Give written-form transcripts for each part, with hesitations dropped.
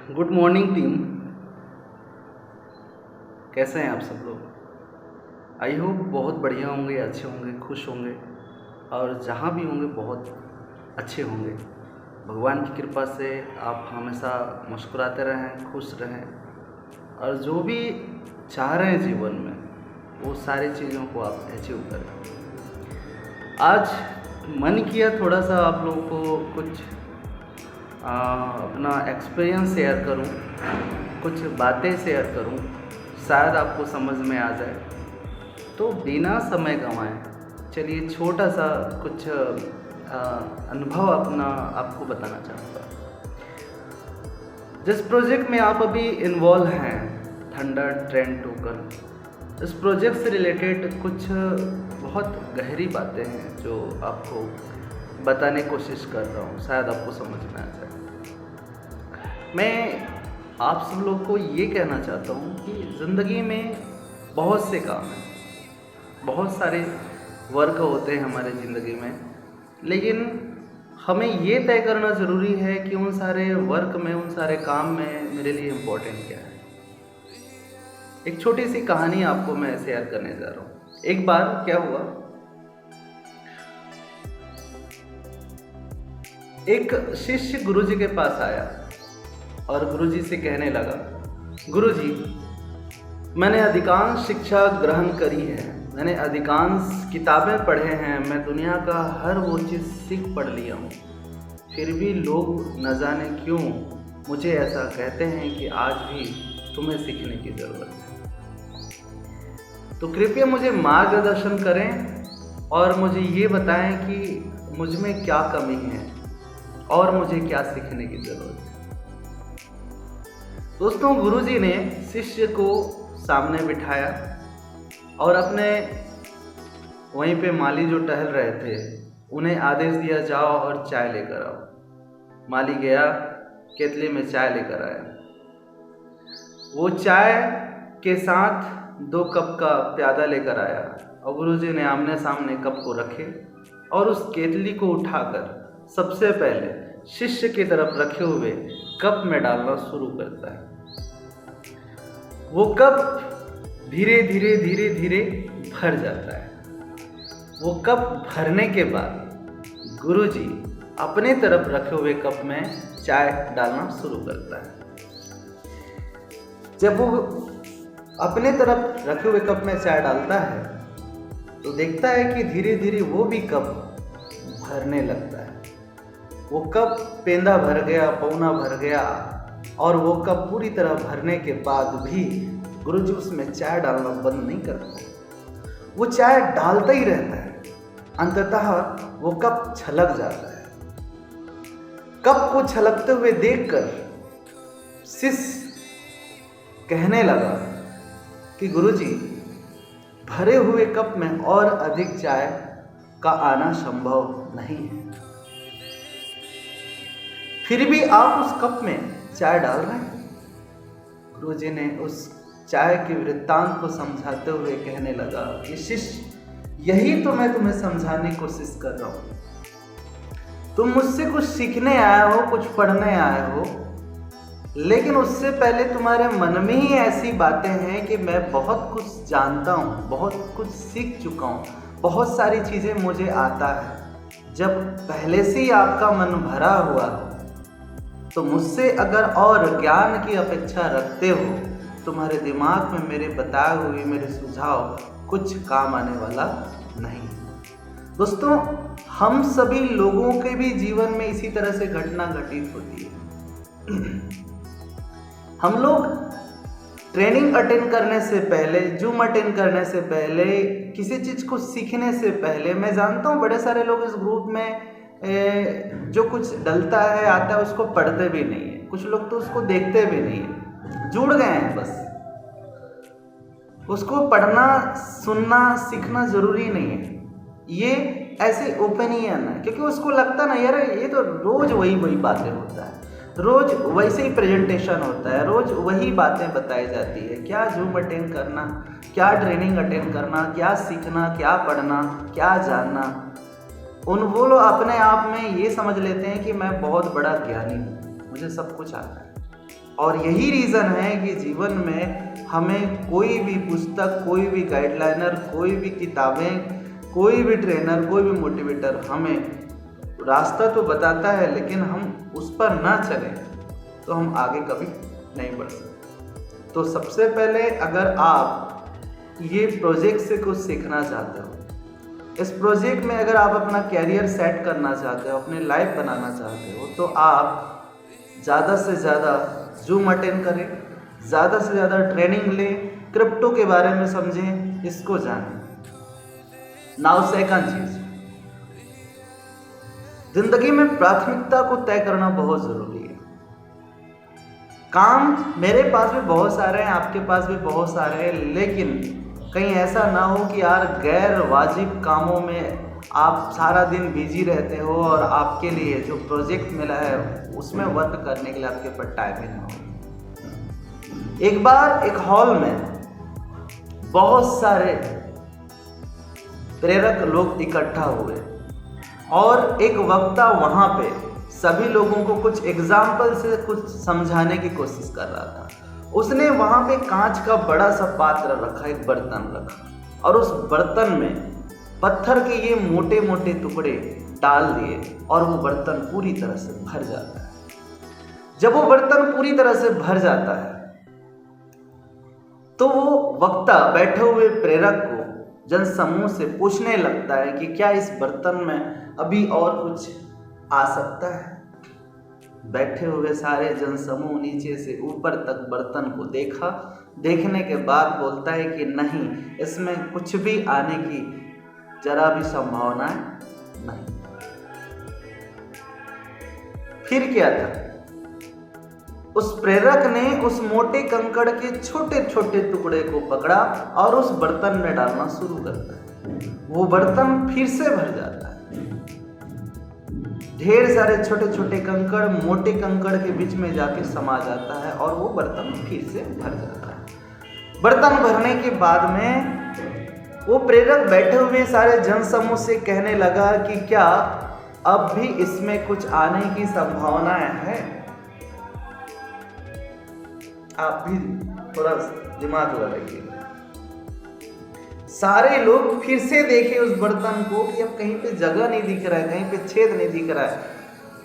Good morning team. कैसे हैं आप सब लोग? आई होप बहुत बढ़िया होंगे, अच्छे होंगे, खुश होंगे और जहाँ भी होंगे बहुत अच्छे होंगे। भगवान की कृपा से आप हमेशा मुस्कुराते रहें, खुश रहें और जो भी चाह रहे हैं जीवन में वो सारी चीज़ों को आप अचीव करें। आज मन किया थोड़ा सा आप लोगों को कुछ अपना एक्सपीरियंस शेयर करूं, कुछ बातें शेयर करूं, शायद आपको समझ में आ जाए। तो बिना समय गंवाए चलिए छोटा सा कुछ अनुभव अपना आपको बताना चाहूँगा। जिस प्रोजेक्ट में आप अभी इन्वॉल्व हैं, थंडर ट्रेन टोकन, इस प्रोजेक्ट से रिलेटेड कुछ बहुत गहरी बातें हैं जो आपको बताने की कोशिश कर रहा हूँ, शायद आपको समझ में आ जाए। मैं आप सब लोग को ये कहना चाहता हूँ कि ज़िंदगी में बहुत से काम हैं, बहुत सारे वर्क होते हैं हमारे ज़िंदगी में, लेकिन हमें ये तय करना ज़रूरी है कि उन सारे वर्क में, उन सारे काम में मेरे लिए इम्पोर्टेंट क्या है। एक छोटी सी कहानी आपको मैं शेयर करने जा रहा हूँ। एक बार क्या हुआ, एक शिष्य गुरुजी के पास आया और गुरुजी से कहने लगा, गुरुजी, मैंने अधिकांश शिक्षा ग्रहण करी है, मैंने अधिकांश किताबें पढ़े हैं, मैं दुनिया का हर वो चीज़ सीख पढ़ लिया हूँ, फिर भी लोग न जाने क्यों मुझे ऐसा कहते हैं कि आज भी तुम्हें सीखने की ज़रूरत है। तो कृपया मुझे मार्गदर्शन करें और मुझे ये बताएं कि मुझ में क्या कमी है और मुझे क्या सीखने की ज़रूरत है। दोस्तों, गुरुजी ने शिष्य को सामने बिठाया और अपने वहीं पे माली जो टहल रहे थे उन्हें आदेश दिया, जाओ और चाय लेकर आओ। माली गया, केतली में चाय लेकर आया। वो चाय के साथ 2 कप का प्यादा लेकर आया और गुरुजी ने आमने सामने कप को रखे और उस केतली को उठाकर सबसे पहले शिष्य की तरफ रखे हुए कप में डालना शुरू करता है। वो कप धीरे धीरे धीरे धीरे भर जाता है। वो कप भरने के बाद गुरुजी अपने तरफ रखे हुए कप में चाय डालना शुरू करता है। जब वो अपने तरफ रखे हुए कप में चाय डालता है तो देखता है कि धीरे धीरे वो भी कप भरने लगता है। वो कप पेंदा भर गया, पौना भर गया और वो कप पूरी तरह भरने के बाद भी गुरुजी उसमें चाय डालना बंद नहीं करता। वो चाय डालता ही रहता है। अंततः वो कप छलक जाता है। कप को छलकते हुए देखकर शिष्य कहने लगा कि गुरुजी, भरे हुए कप में और अधिक चाय का आना संभव नहीं है, फिर भी आप उस कप में चाय डाल रहे हैं। गुरुजी ने उस चाय के वृत्तांत को समझाते हुए कहने लगा कि शिष्य, यही तो मैं तुम्हें समझाने की कोशिश कर रहा हूं। तुम मुझसे कुछ सीखने आए हो, कुछ पढ़ने आए हो, लेकिन उससे पहले तुम्हारे मन में ही ऐसी बातें हैं कि मैं बहुत कुछ जानता हूँ, बहुत कुछ सीख चुका हूँ, बहुत सारी चीज़ें मुझे आता है। जब पहले से ही आपका मन भरा हुआ हो तो मुझसे अगर और ज्ञान की अपेक्षा रखते हो, तुम्हारे दिमाग में मेरे बताए हुए मेरे सुझाव कुछ काम आने वाला नहीं। दोस्तों, हम सभी लोगों के भी जीवन में इसी तरह से घटना घटित होती है। हम लोग ट्रेनिंग अटेंड करने से पहले, जूम अटेंड करने से पहले, किसी चीज़ को सीखने से पहले, मैं जानता हूँ बड़े सारे लोग इस ग्रुप में जो कुछ डलता है, आता है, उसको पढ़ते भी नहीं है। कुछ लोग तो उसको देखते भी नहीं है, जुड़ गए हैं बस। उसको पढ़ना, सुनना, सीखना ज़रूरी नहीं है। ये ऐसे ओपिनियन है, क्योंकि उसको लगता ना, यार ये तो रोज़ वही बातें होता है, रोज़ वैसे ही प्रेजेंटेशन होता है, रोज़ वही बातें बताई जाती है। क्या जूम अटेंड करना, क्या ट्रेनिंग अटेंड करना, क्या सीखना, क्या पढ़ना, क्या जानना। वो लोग अपने आप में ये समझ लेते हैं कि मैं बहुत बड़ा ज्ञानी हूँ, मुझे सब कुछ आता है। और यही रीज़न है कि जीवन में हमें कोई भी पुस्तक, कोई भी गाइडलाइनर, कोई भी किताबें, कोई भी ट्रेनर, कोई भी मोटिवेटर हमें रास्ता तो बताता है, लेकिन हम उस पर ना चलें तो हम आगे कभी नहीं बढ़ सकते। तो सबसे पहले अगर आप ये प्रोजेक्ट से कुछ सीखना चाहते हो, इस प्रोजेक्ट में अगर आप अपना कैरियर सेट करना चाहते हो, अपनी लाइफ बनाना चाहते हो, तो आप ज़्यादा से ज़्यादा जूम अटेंड करें, ज़्यादा से ज़्यादा ट्रेनिंग लें, क्रिप्टो के बारे में समझें, इसको जानें। नाउ सेकंड चीज़, जिंदगी में प्राथमिकता को तय करना बहुत ज़रूरी है। काम मेरे पास भी बहुत सारे हैं, आपके पास भी बहुत सारे हैं, लेकिन कहीं ऐसा ना हो कि यार गैर वाजिब कामों में आप सारा दिन बिजी रहते हो और आपके लिए जो प्रोजेक्ट मिला है उसमें वर्क करने के लिए आपके पास टाइम ही ना हो। एक बार एक हॉल में बहुत सारे प्रेरक लोग इकट्ठा हुए और एक वक्ता वहाँ पे सभी लोगों को कुछ एग्जाम्पल से कुछ समझाने की कोशिश कर रहा था। उसने वहाँ पे कांच का बड़ा सा पात्र रखा, एक बर्तन रखा, और उस बर्तन में पत्थर के ये मोटे मोटे टुकड़े डाल दिए और वो बर्तन पूरी तरह से भर जाता है। जब वो बर्तन पूरी तरह से भर जाता है तो वो वक्ता बैठे हुए प्रेरक को जनसमूह से पूछने लगता है कि क्या इस बर्तन में अभी और कुछ आ सकता है। बैठे हुए सारे जनसमूह नीचे से ऊपर तक बर्तन को देखा, देखने के बाद बोलता है कि नहीं, इसमें कुछ भी आने की जरा भी संभावना नहीं। फिर क्या था, उस प्रेरक ने उस मोटे कंकड़ के छोटे छोटे टुकड़े को पकड़ा और उस बर्तन में डालना शुरू करता है। वो बर्तन फिर से भर जाता है। ढेर सारे छोटे छोटे कंकड़ मोटे कंकड़ के बीच में जाके समा जाता है और वो बर्तन फिर से भर जाता है। बर्तन भरने के बाद में वो प्रेरक बैठे हुए सारे जनसमूह से कहने लगा कि क्या अब भी इसमें कुछ आने की संभावनाएं है। आप भी थोड़ा दिमाग लगाइए। सारे लोग फिर से देखे उस बर्तन को कि अब कहीं पे जगह नहीं दिख रहा है, कहीं पे छेद नहीं दिख रहा है।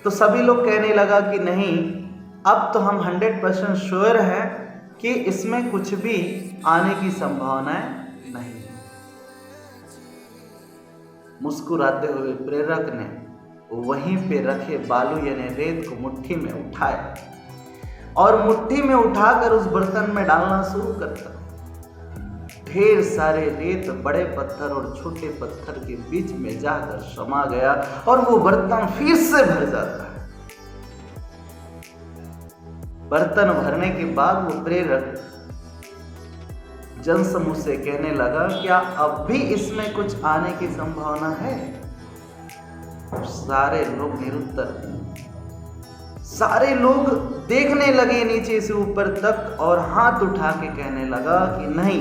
तो सभी लोग कहने लगा कि नहीं, अब तो हम 100% श्योर हैं कि इसमें कुछ भी आने की संभावनाएं नहीं। मुस्कुराते हुए प्रेरक ने वहीं पे रखे बालू यानी रेत को मुट्ठी में उठाया और मुट्ठी में उठाकर उस बर्तन में डालना शुरू करता। ढेर सारे रेत बड़े पत्थर और छोटे पत्थर के बीच में जाकर समा गया और वो बर्तन फिर से भर जाता है। बर्तन भरने के बाद वो प्रेरक जनसमूह से कहने लगा, क्या अब भी इसमें कुछ आने की संभावना है। सारे लोग निरुत्तर, सारे लोग देखने लगे नीचे से ऊपर तक और हाथ उठा के कहने लगा कि नहीं,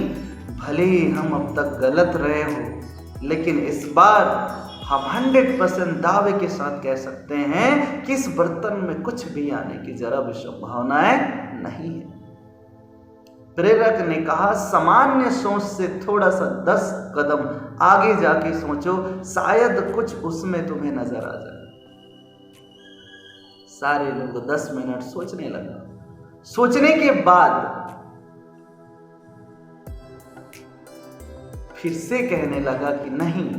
भले ही हम अब तक गलत रहे हो, लेकिन इस बार हम 100% दावे के साथ कह सकते हैं कि इस बर्तन में कुछ भी आने की जरा भी संभावनाएं नहीं है। प्रेरक ने कहा, सामान्य सोच से थोड़ा सा 10 कदम आगे जाके सोचो, शायद कुछ उसमें तुम्हें नजर आ जाए। सारे लोग 10 मिनट सोचने लगा। सोचने के बाद फिर से कहने लगा कि नहीं,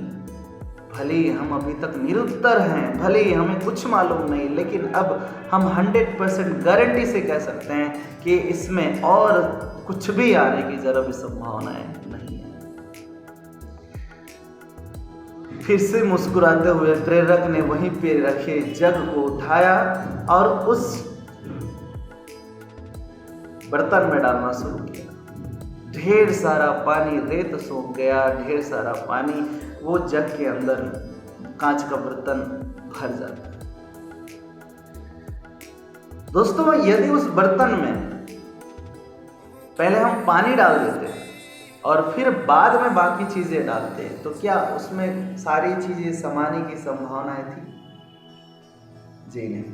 भले ही हम अभी तक निरुत्तर हैं, भले ही हमें कुछ मालूम नहीं, लेकिन अब हम 100% गारंटी से कह सकते हैं कि इसमें और कुछ भी आने की जरा भी संभावनाएं नहीं है। फिर से मुस्कुराते हुए प्रेरक ने वहीं पे रखे जग को उठाया और उस बर्तन में डालना शुरू किया। ढेर सारा पानी रेत सूख गया, ढेर सारा पानी वो जग के अंदर, कांच का बर्तन भर जाता है। दोस्तों, यदि उस बर्तन में पहले हम पानी डाल देते हैं और फिर बाद में बाकी चीजें डालते हैं, तो क्या उसमें सारी चीजें समाने की संभावनाएं थी? जी नहीं।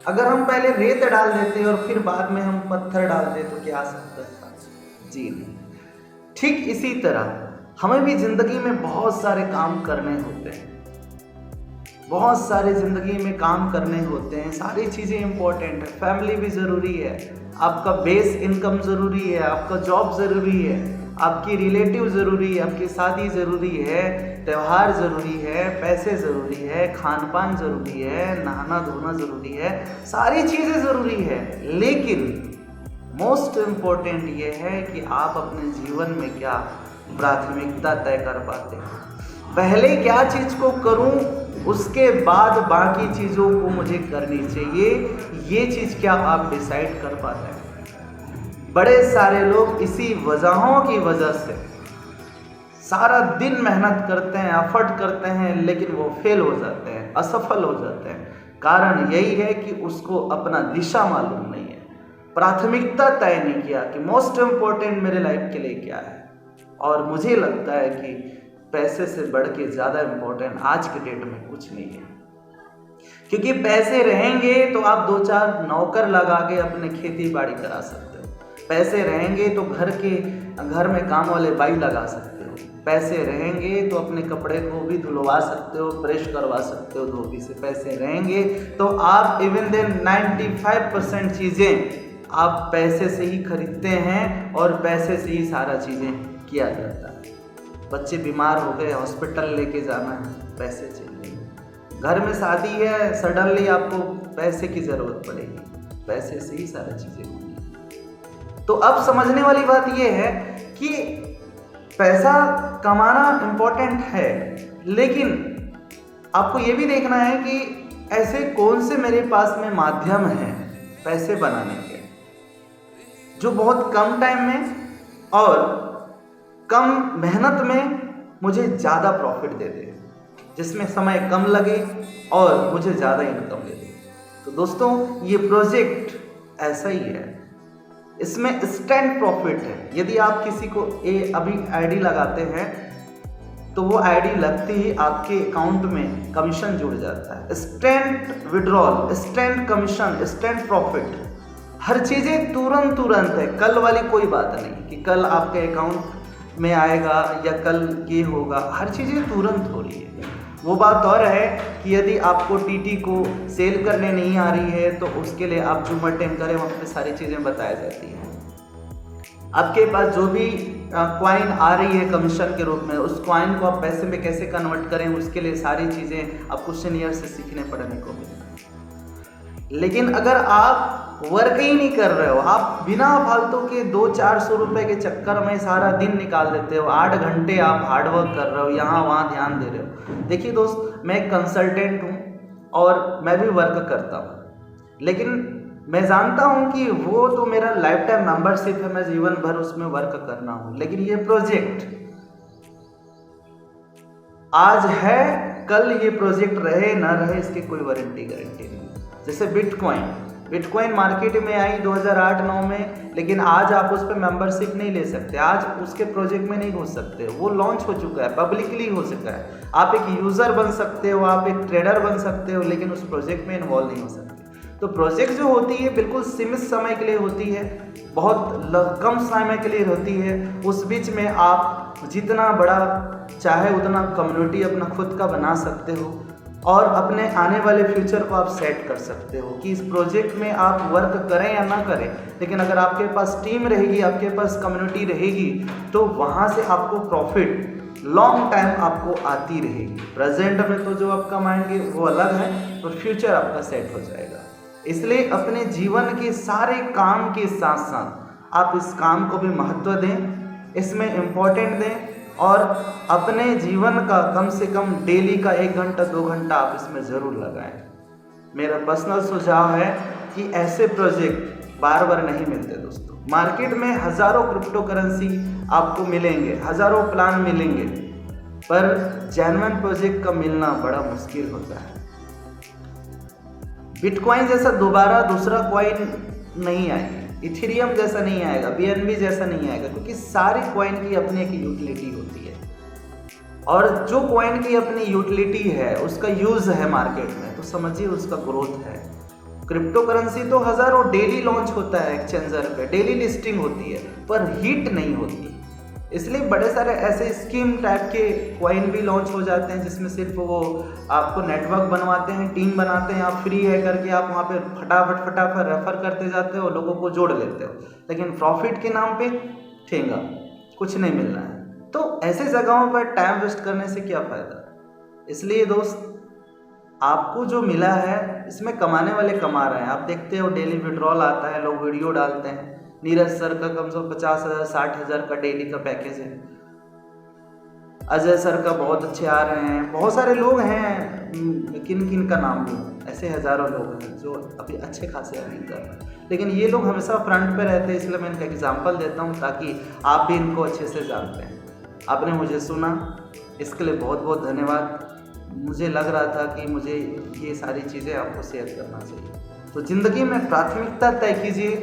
अगर हम पहले रेत डाल देते और फिर बाद में हम पत्थर डाल देते तो क्या सकता था? जी नहीं। ठीक इसी तरह हमें भी जिंदगी में बहुत सारे काम करने होते हैं, बहुत सारे ज़िंदगी में काम करने होते हैं, सारी चीज़ें इम्पोर्टेंट है। फैमिली भी ज़रूरी है, आपका बेस इनकम ज़रूरी है, आपका जॉब ज़रूरी है, आपकी रिलेटिव ज़रूरी है, आपकी शादी ज़रूरी है, त्यौहार ज़रूरी है, पैसे ज़रूरी है, खान पान ज़रूरी है, नहाना धोना ज़रूरी है, सारी चीज़ें ज़रूरी है। लेकिन मोस्ट इम्पोर्टेंट ये है कि आप अपने जीवन में क्या प्राथमिकता तय कर पाते हैं। पहले क्या चीज़ को करूं, उसके बाद बाकी चीज़ों को मुझे करनी चाहिए, ये चीज़ क्या आप डिसाइड कर पाते हैं? बड़े सारे लोग इसी वजहों की वजह से सारा दिन मेहनत करते हैं, एफर्ट करते हैं, लेकिन वो फेल हो जाते हैं, असफल हो जाते हैं। कारण यही है कि उसको अपना दिशा मालूम नहीं है, प्राथमिकता तय नहीं किया कि मोस्ट इम्पोर्टेंट मेरे लाइफ के लिए क्या है। और मुझे लगता है कि पैसे से बढ़ के ज़्यादा इम्पोर्टेंट आज के डेट में कुछ नहीं है, क्योंकि पैसे रहेंगे तो आप 2-4 नौकर लगा के अपने खेती बाड़ी करा सकते हो, पैसे रहेंगे तो घर में काम वाले बाई लगा सकते हो, पैसे रहेंगे तो अपने कपड़े को भी धुलवा सकते हो, प्रेस करवा सकते हो धोबी से, पैसे रहेंगे तो आप इवन देन 95% चीज़ें आप पैसे से ही खरीदते हैं और पैसे से ही सारा चीज़ें किया जाता है। बच्चे बीमार हो गए, हॉस्पिटल लेके जाना है, पैसे चाहिए। घर में शादी है, सडनली आपको पैसे की ज़रूरत पड़ेगी, पैसे से ही सारी चीज़ें होंगी। तो अब समझने वाली बात यह है कि पैसा कमाना इम्पोर्टेंट है, लेकिन आपको ये भी देखना है कि ऐसे कौन से मेरे पास में माध्यम हैं पैसे बनाने के, जो बहुत कम टाइम में और कम मेहनत में मुझे ज़्यादा प्रॉफिट दे दे, जिसमें समय कम लगे और मुझे ज़्यादा इनकम दे दे। तो दोस्तों, ये प्रोजेक्ट ऐसा ही है, इसमें इंस्टेंट प्रॉफिट है। यदि आप किसी को अभी आईडी लगाते हैं तो वो आईडी लगते ही आपके अकाउंट में कमीशन जुड़ जाता है। Instant withdrawal, instant commission, instant profit, हर चीज़ें तुरंत है। कल वाली कोई बात नहीं कि कल आपके अकाउंट में आएगा या कल ये होगा, हर चीज़ें तुरंत हो रही है। वो बात और है कि यदि आपको टीटी को सेल करने नहीं आ रही है तो उसके लिए आप जो अटेंड करें वहाँ पे सारी चीज़ें बताई जाती हैं। आपके पास जो भी कॉइन आ रही है कमीशन के रूप में, उस कॉइन को आप पैसे में कैसे कन्वर्ट करें, उसके लिए सारी चीज़ें आप क्वेश्चन ईयर से सीखने पड़ने को मिलेंगी। लेकिन अगर आप वर्क ही नहीं कर रहे हो, आप बिना फालतू के 200-400 रुपए के चक्कर में सारा दिन निकाल देते हो, 8 घंटे आप हार्डवर्क कर रहे हो, यहाँ वहाँ ध्यान दे रहे हो। देखिए दोस्त, मैं एक कंसल्टेंट हूँ और मैं भी वर्क करता हूँ, लेकिन मैं जानता हूँ कि वो तो मेरा लाइफ टाइम मेंबरशिप है, मैं जीवन भर उसमें वर्क करना हूँ। लेकिन ये प्रोजेक्ट आज है, कल ये प्रोजेक्ट रहे ना रहे इसकी कोई वारंटी गारंटी नहीं। जैसे बिटकॉइन मार्केट में आई 2008-9 में, लेकिन आज आप उस पर मेंबरशिप नहीं ले सकते, आज उसके प्रोजेक्ट में नहीं घुस सकते। वो लॉन्च हो चुका है, पब्लिकली हो चुका है। आप एक यूज़र बन सकते हो, आप एक ट्रेडर बन सकते हो, लेकिन उस प्रोजेक्ट में इन्वॉल्व नहीं हो सकते। तो प्रोजेक्ट जो होती है बिल्कुल सीमित समय के लिए होती है, बहुत कम समय के लिए होती है। उस बीच में आप जितना बड़ा चाहे उतना कम्युनिटी अपना खुद का बना सकते हो और अपने आने वाले फ्यूचर को आप सेट कर सकते हो कि इस प्रोजेक्ट में आप वर्क करें या ना करें। लेकिन अगर आपके पास टीम रहेगी, आपके पास कम्युनिटी रहेगी, तो वहाँ से आपको प्रॉफिट लॉन्ग टाइम आपको आती रहेगी। प्रेजेंट में तो जो आप कमाएंगे वो अलग है, और फ्यूचर आपका सेट हो जाएगा। इसलिए अपने जीवन के सारे काम के साथ साथ आप इस काम को भी महत्व दें, इसमें इम्पोर्टेंट दें, और अपने जीवन का कम से कम डेली का 1 घंटा 2 घंटा आप इसमें ज़रूर लगाएं। मेरा पर्सनल सुझाव है कि ऐसे प्रोजेक्ट बार बार नहीं मिलते दोस्तों। मार्केट में हज़ारों क्रिप्टो करेंसी आपको मिलेंगे, हज़ारों प्लान मिलेंगे, पर जेन्युइन प्रोजेक्ट का मिलना बड़ा मुश्किल होता है। बिटकॉइन जैसा दोबारा दूसरा कॉइन नहीं आएगा, इथेरियम जैसा नहीं आएगा, BNB जैसा नहीं आएगा, क्योंकि सारे कॉइन की अपनी एक यूटिलिटी होती है, और जो कॉइन की अपनी यूटिलिटी है उसका यूज़ है मार्केट में, तो समझिए उसका ग्रोथ है। क्रिप्टो करेंसी तो हज़ारों डेली लॉन्च होता है एक्सचेंजर पे, डेली लिस्टिंग होती है, पर हिट नहीं होती। इसलिए बड़े सारे ऐसे स्कीम टाइप के कॉइन भी लॉन्च हो जाते हैं जिसमें सिर्फ वो आपको नेटवर्क बनवाते हैं, टीम बनाते हैं, आप फ्री है करके आप वहाँ पे फटाफट रेफर करते जाते हो, लोगों को जोड़ लेते हो, लेकिन प्रॉफिट के नाम पे ठेंगा, कुछ नहीं मिल रहा है। तो ऐसे जगहों पर टाइम वेस्ट करने से क्या फ़ायदा। इसलिए दोस्त, आपको जो मिला है इसमें कमाने वाले कमा रहे हैं। आप देखते हो डेली विड्रॉल आता है, लोग वीडियो डालते हैं। नीरज सर का कम से कम 50,000 60,000 का डेली का पैकेज है। अजय सर का बहुत अच्छे आ रहे हैं। बहुत सारे लोग हैं, किन किन का नाम लूँ, ऐसे हज़ारों लोग हैं जो अभी अच्छे खासे अर्निंग कर रहे हैं। लेकिन ये लोग हमेशा फ्रंट पे रहते हैं, इसलिए मैं इनका एग्जाम्पल देता हूँ ताकि आप भी इनको अच्छे से जानते हैं। आपने मुझे सुना, इसके लिए बहुत बहुत धन्यवाद। मुझे लग रहा था कि मुझे ये सारी चीज़ें आपको शेयर करना चाहिए। तो ज़िंदगी में प्राथमिकता तय कीजिए।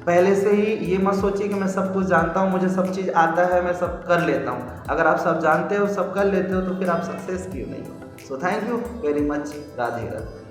पहले से ही ये मत सोचिए कि मैं सब कुछ जानता हूँ, मुझे सब चीज़ आता है, मैं सब कर लेता हूँ। अगर आप सब जानते हो, सब कर लेते हो, तो फिर आप सक्सेस क्यों नहीं हो। So thank you very much. Radhe Radhe.